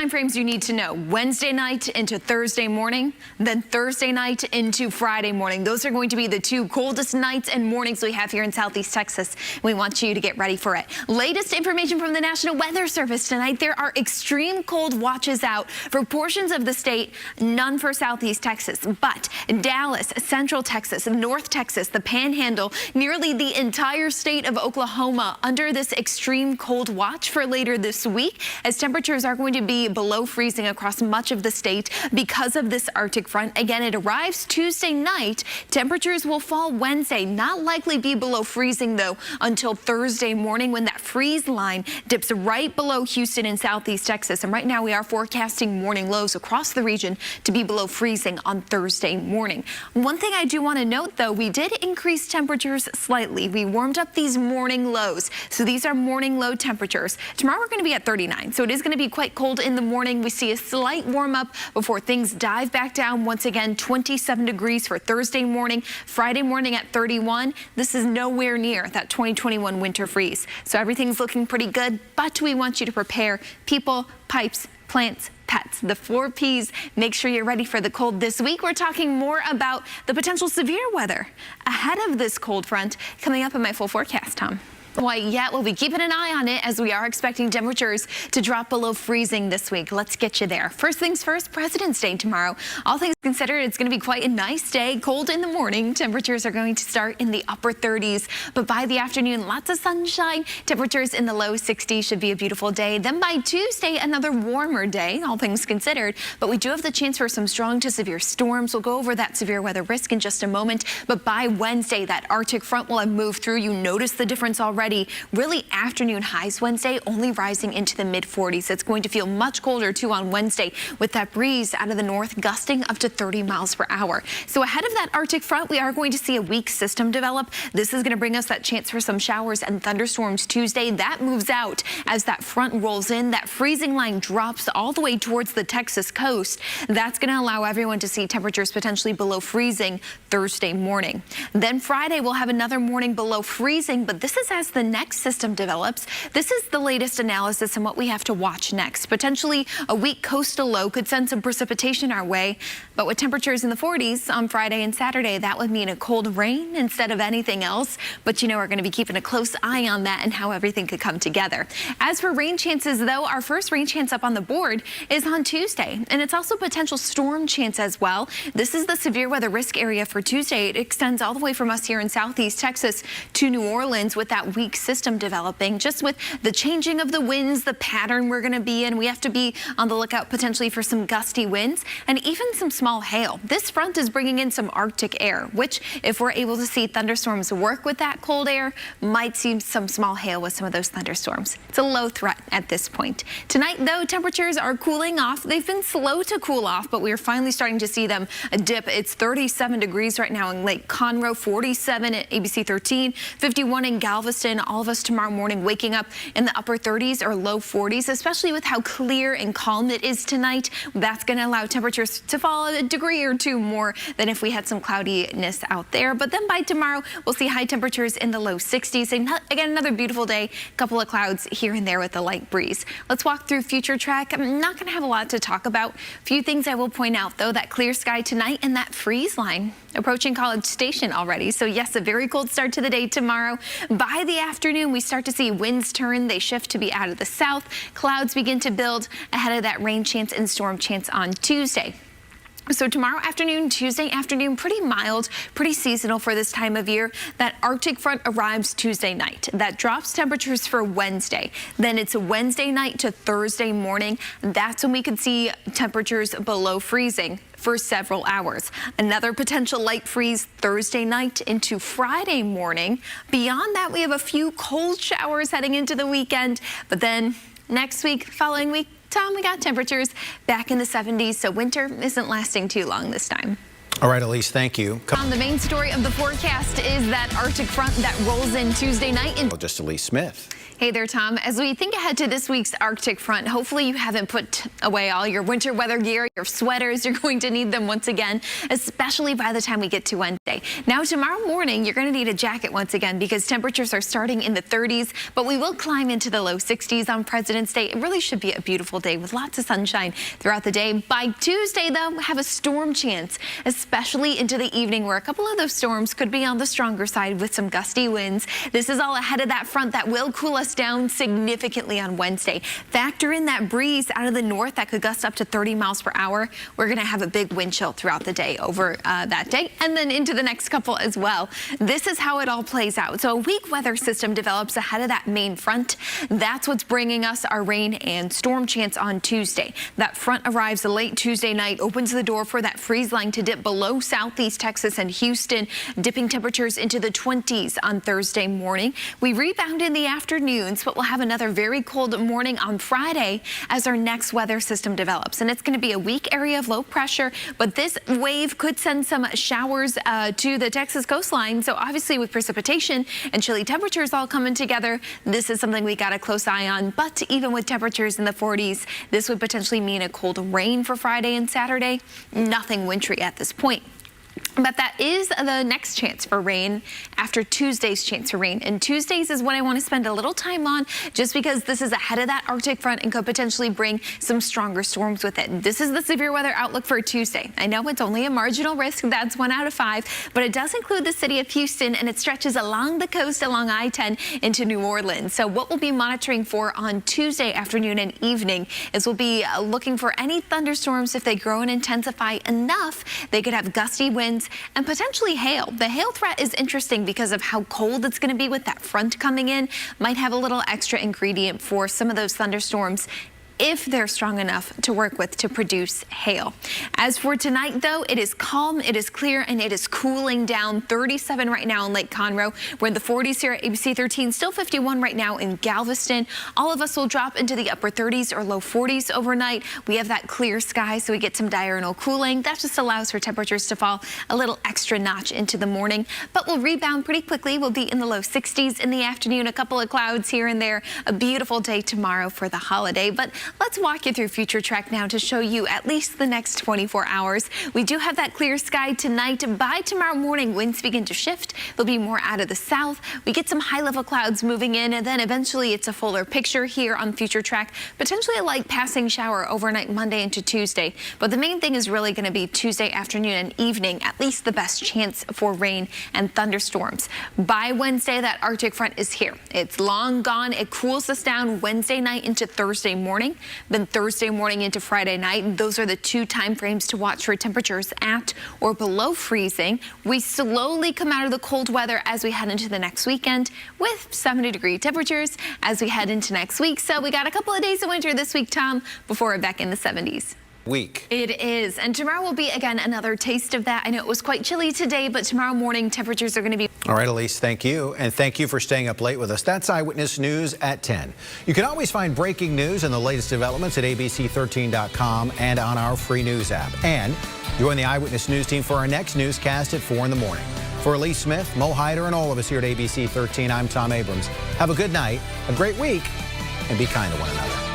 Time frames you need to know. Wednesday night into Thursday morning, then Thursday night into Friday morning. Those are going to be the two coldest nights and mornings we have here in Southeast Texas. We want you to get ready for it. Latest information from the National Weather Service tonight. There are extreme cold watches out for portions of the state, none for Southeast Texas, but Dallas, Central Texas, North Texas, the Panhandle, nearly the entire state of Oklahoma under this extreme cold watch for later this week, as temperatures are going to be below freezing across much of the state because of this Arctic front. Again, it arrives Tuesday night. Temperatures will fall Wednesday. Not likely be below freezing, though, until Thursday morning when that freeze line dips right below Houston and Southeast Texas. And right now we are forecasting morning lows across the region to be below freezing on Thursday morning. One thing I do want to note, though, we did increase temperatures slightly. We warmed up these morning lows. So these are morning low temperatures. Tomorrow we're going to be at 39. So it is going to be quite cold in the morning. We see a slight warm up before things dive back down. Once again, 27 degrees for Thursday morning, Friday morning at 31. This is nowhere near that 2021 winter freeze. So everything's looking pretty good, but we want you to prepare people, pipes, plants, pets, the 4 Ps. Make sure you're ready for the cold this week. We're talking more about the potential severe weather ahead of this cold front coming up in my full forecast, Tom. Quite yet. We'll be keeping an eye on it as we are expecting temperatures to drop below freezing this week. Let's get you there. First things first, President's Day tomorrow. All things considered, it's going to be quite a nice day. Cold in the morning. Temperatures are going to start in the upper 30s, but by the afternoon, lots of sunshine. Temperatures in the low 60s. Should be a beautiful day. Then by Tuesday, another warmer day, all things considered, but we do have the chance for some strong to severe storms. We'll go over that severe weather risk in just a moment, but by Wednesday, that Arctic front will have moved through. You notice the difference already. Really afternoon highs Wednesday, only rising into the mid 40s. It's going to feel much colder too on Wednesday with that breeze out of the north gusting up to 30 miles per hour. So ahead of that Arctic front, we are going to see a weak system develop. This is going to bring us that chance for some showers and thunderstorms Tuesday. That moves out as that front rolls in. That freezing line drops all the way towards the Texas coast. That's going to allow everyone to see temperatures potentially below freezing Thursday morning. Then Friday, we'll have another morning below freezing, but this is as the next system develops. This is the latest analysis and what we have to watch next. Potentially a weak coastal low could send some precipitation our way, but with temperatures in the 40s on Friday and Saturday, that would mean a cold rain instead of anything else. But you know, we're going to be keeping a close eye on that and how everything could come together. As for rain chances, though, our first rain chance up on the board is on Tuesday, and it's also potential storm chance as well. This is the severe weather risk area for Tuesday. It extends all the way from us here in Southeast Texas to New Orleans with that weak system developing. Just with the changing of the winds, the pattern we're going to be in, we have to be on the lookout potentially for some gusty winds and even some small hail. This front is bringing in some Arctic air, which if we're able to see thunderstorms work with that cold air, might see some small hail with some of those thunderstorms. It's a low threat at this point. Tonight, though, temperatures are cooling off. They've been slow to cool off, but we are finally starting to see them dip. It's 37 degrees right now in Lake Conroe, 47 at ABC 13, 51 in Galveston. All of us tomorrow morning waking up in the upper 30s or low 40s, especially with how clear and calm it is tonight. That's going to allow temperatures to fall a degree or two more than if we had some cloudiness out there. But then by tomorrow, we'll see high temperatures in the low 60s. And again, another beautiful day, a couple of clouds here and there with a light breeze. Let's walk through future track. I'm not going to have a lot to talk about. A few things I will point out, though, that clear sky tonight and that freeze line approaching College Station already. So yes, a very cold start to the day tomorrow. By the afternoon, we start to see winds turn. They shift to be out of the south. Clouds begin to build ahead of that rain chance and storm chance on Tuesday. So tomorrow afternoon, Tuesday afternoon, pretty mild, pretty seasonal for this time of year. That Arctic front arrives Tuesday night. That drops temperatures for Wednesday. Then it's Wednesday night to Thursday morning. That's when we could see temperatures below freezing for several hours. Another potential light freeze Thursday night into Friday morning. Beyond that, we have a few cold showers heading into the weekend. But then next week, following week, Tom, we got temperatures back in the 70s, so winter isn't lasting too long this time. All right, Elyse, thank you. The main story of the forecast is that Arctic front that rolls in Tuesday night. Just Elyse Smith. Hey there, Tom. As we think ahead to this week's Arctic front, hopefully you haven't put away all your winter weather gear, your sweaters. You're going to need them once again, especially by the time we get to Wednesday. Now, tomorrow morning, you're going to need a jacket once again because temperatures are starting in the 30s, but we will climb into the low 60s on President's Day. It really should be a beautiful day with lots of sunshine throughout the day. By Tuesday, though, we have a storm chance, especially into the evening where a couple of those storms could be on the stronger side with some gusty winds. This is all ahead of that front that will cool us down significantly on Wednesday. Factor in that breeze out of the north that could gust up to 30 miles per hour. We're going to have a big wind chill throughout the day over that day and then into the next couple as well. This is how it all plays out. So a weak weather system develops ahead of that main front. That's what's bringing us our rain and storm chance on Tuesday. That front arrives late Tuesday night, opens the door for that freeze line to dip below southeast Texas and Houston, dipping temperatures into the 20s on Thursday morning. We rebound in the afternoons, but we'll have another very cold morning on Friday as our next weather system develops. And it's going to be a weak area of low pressure, but this wave could send some showers to the Texas coastline. So obviously with precipitation and chilly temperatures all coming together, this is something we got a close eye on. But even with temperatures in the 40s, this would potentially mean a cold rain for Friday and Saturday. Nothing wintry at this point. But that is the next chance for rain after Tuesday's chance for rain. And Tuesdays is what I want to spend a little time on just because this is ahead of that Arctic front and could potentially bring some stronger storms with it. This is the severe weather outlook for Tuesday. I know it's only a marginal risk. That's 1 out of 5, but it does include the city of Houston and it stretches along the coast along I-10 into New Orleans. So what we'll be monitoring for on Tuesday afternoon and evening is we'll be looking for any thunderstorms. If they grow and intensify enough, they could have gusty winds and potentially hail. The hail threat is interesting because of how cold it's going to be with that front coming in. Might have a little extra ingredient for some of those thunderstorms if they're strong enough to work with to produce hail. As for tonight, though, it is calm, it is clear, and it is cooling down. 37 right now in Lake Conroe. We're in the 40s here at ABC 13, still 51 right now in Galveston. All of us will drop into the upper 30s or low 40s overnight. We have that clear sky, so we get some diurnal cooling. That just allows for temperatures to fall a little extra notch into the morning, but we'll rebound pretty quickly. We'll be in the low 60s in the afternoon, a couple of clouds here and there. A beautiful day tomorrow for the holiday, but let's walk you through Future Track now to show you at least the next 24 hours. We do have that clear sky tonight. By tomorrow morning, winds begin to shift. They'll be more out of the south. We get some high-level clouds moving in, and then eventually it's a fuller picture here on Future Track. Potentially a light passing shower overnight Monday into Tuesday. But the main thing is really going to be Tuesday afternoon and evening, at least the best chance for rain and thunderstorms. By Wednesday, that Arctic front is here. It's long gone. It cools us down Wednesday night into Thursday morning. Then Thursday morning into Friday night. Those are the two time frames to watch for temperatures at or below freezing. We slowly come out of the cold weather as we head into the next weekend with 70-degree temperatures as we head into next week. So we got a couple of days of winter this week, Tom, before we're back in the 70s. Week. It is. And tomorrow will be, again, another taste of that. I know it was quite chilly today, but tomorrow morning temperatures are going to be... All right, Elyse, thank you. And thank you for staying up late with us. That's Eyewitness News at 10. You can always find breaking news and the latest developments at abc13.com and on our free news app. And join the Eyewitness News team for our next newscast at 4 in the morning. For Elyse Smith, Mo Hyder, and all of us here at ABC 13, I'm Tom Abrams. Have a good night, a great week, and be kind to one another.